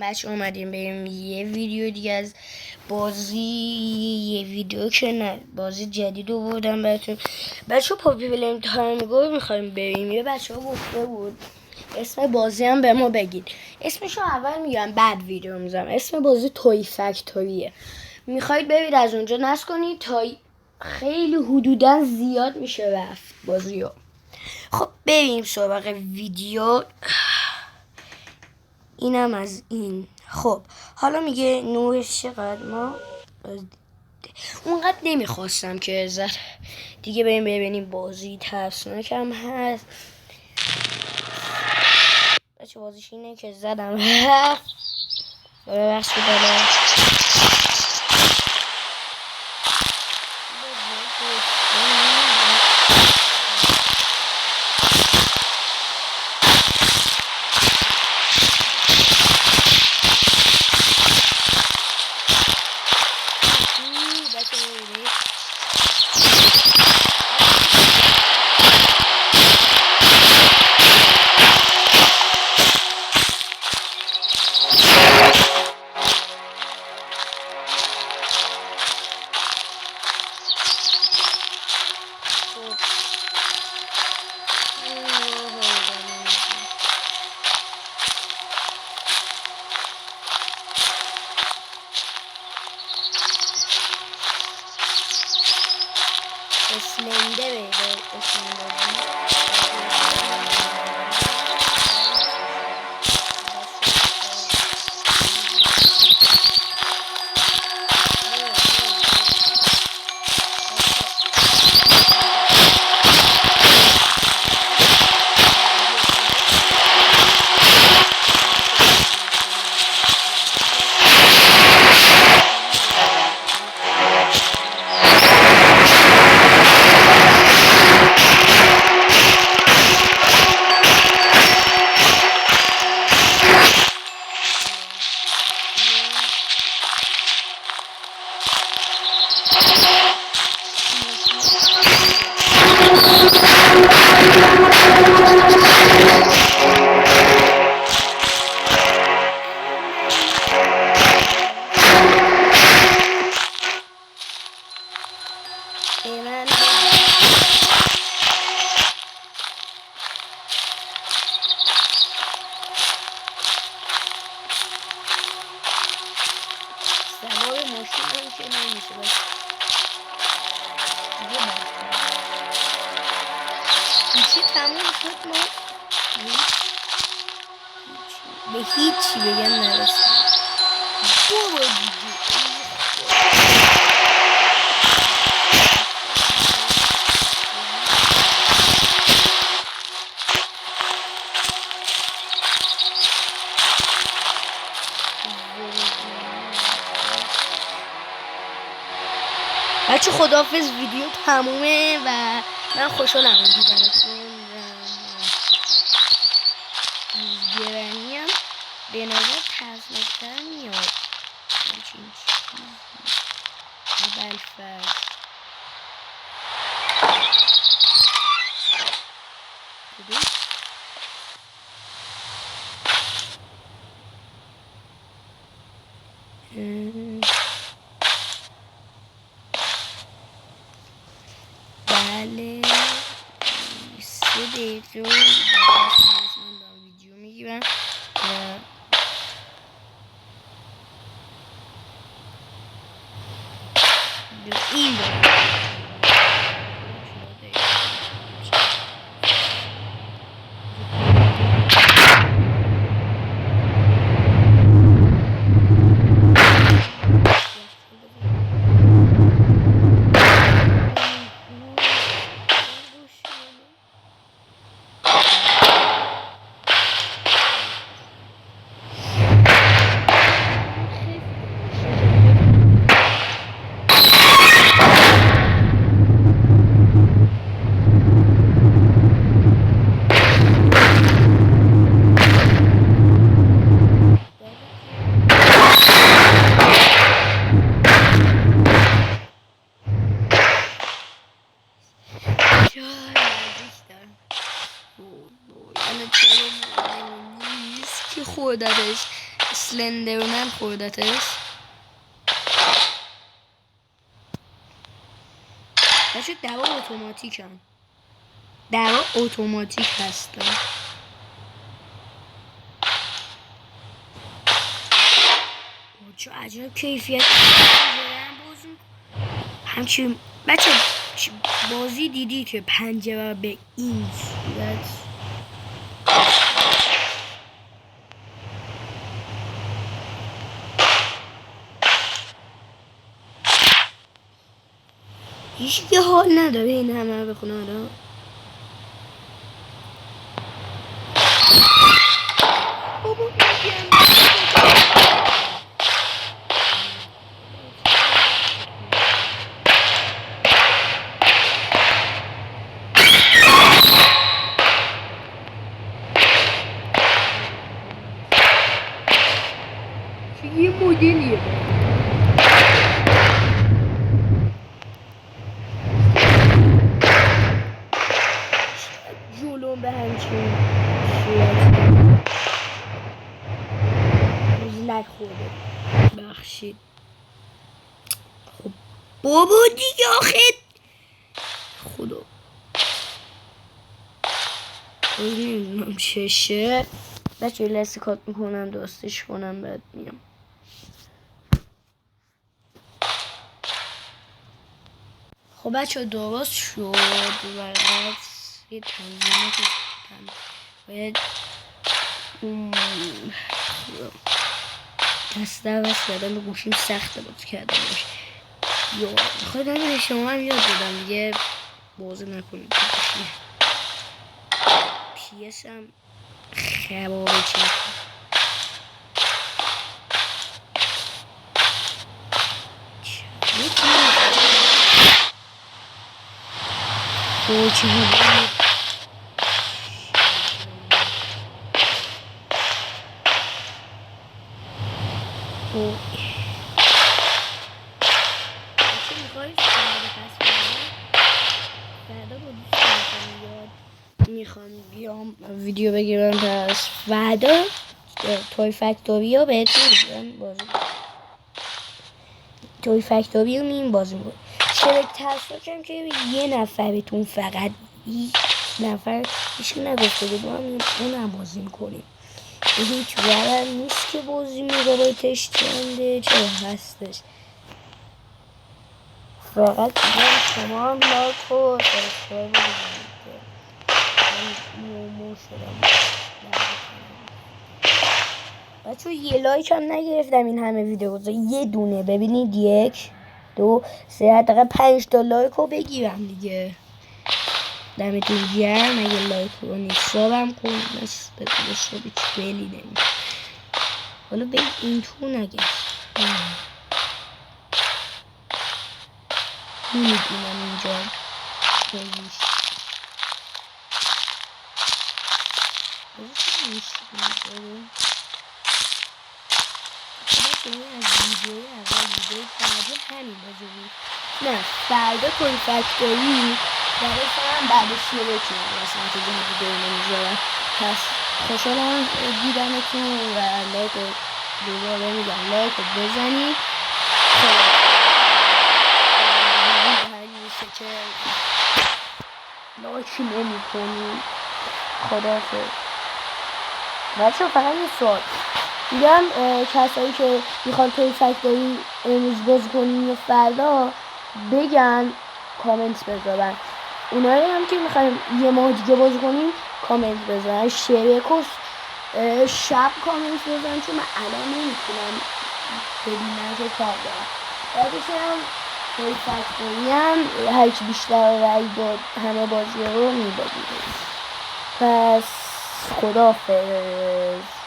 بچه اومدیم بریم یه ویدیو دیگه از بازی، یه ویدیو که نه بازی جدید رو بردم براتون. بچه پاپی پلیم تایمگو میخوایم بریم. یه بچه ها گفته بود اسم بازی هم به ما بگید. اسمشو اول میگم بعد ویدیو میزنم. اسم بازی توی فکتوریه. میخواید برید از اونجا نصب کنید تا خیلی حدودا زیاد میشه رفت بازیو. خب بریم سراغ ویدیو. اینم از این. خب حالا میگه نورش چقدر. ما اونقدر نمیخواستم که دیگه بریم ببینیم بازی ترسناک هم هست. بچه بازیش اینه که زدم هفت ببخش بدم. اسلنده بده سوار ماشین هم که نمیشه. بس هیچی تموم شد. ما به هیچی بگم نرسیم. برو دیگه. بچه خداحافظ. ویدیو تمومه و من خوشحالم دیدنتون. از گرانیم به نظر ترسناک‌تر میاد همچین چیزی. بلفر بله 3 دقیقه رو با ویدیو میگیرم و این سلندرمن خوردتش. بچه دوا اتوماتیک هم، دوا اتوماتیک هستن. چه عجب کیفیت همچین. بچه بازی دیدی که پنجره به این صورت هیچ که حال نداره این همه بخونه. آره یه مدلیه جلوم به همچین صورت لک خورده. بخشید خب بابا دیگه آخه خدا نمیدونم چشه. بچه لسه کات میکنم درستش کنم بعد میام. خب بچه درست شد و یه تنظیمه کنم. باید دست دست کردم به گوشیم سخته بود کردم باشه. خودم به شما هم یاد دادم دیگه بازی نکنید. پیس هم خرابه چی میخوام بیام ویدیو بگیرم پس فردا توی فکتوری رو بهتون میگم بازی توی فکتوری رو میگم بازی بود. شرک ترساکم که یه نفرتون فقط یک نفر هیچ نگفته بود ما اونم بازی میکنیم. هیچ ورم نیست که بازی میگابایتش چنده چه هستش. فقط شما هم لایک و سابسکرایب بزنید. مومو شدم بچه یه لایک هم نگرفتم این همه ویدیو یه دونه ببینید 1 2 3 حداقل 5 تا لایک رو بگیرم دیگه. دمتون گرم. اگه لایک رو نیستم کن نست بدونش رو بیچ بلی نمید. حالا به این تو نگه میدونم اینجا بگیش از ویدیوی اول ویدیوی فردا همین بازی بود. نه فردا توی فکتوری برای فرم بعدش یه بکنم مثلا که جهدی دوینه میذارم. پس خوشحالم دیدمتون و لایک رو دوباره میگم لایک رو بزنید. که لایک نمی کنید. خداحافظ بچه. فقط یه سوال میگم کسایی که میخوان توی فکتوری امروز بازی کنین یا فردا بگن کامنت بذارن. اونایی هم که میخوایم یه ماه دیگه بازی کنین کامنت بذارن. شبک و شب کامنت بذارن چون من الان نمیتونم ببینم که کار دارم. بعدش هم توی فکتوری هم هرچی بیشتر رای داد همه بازی رو میبازید. پس خداحافظ.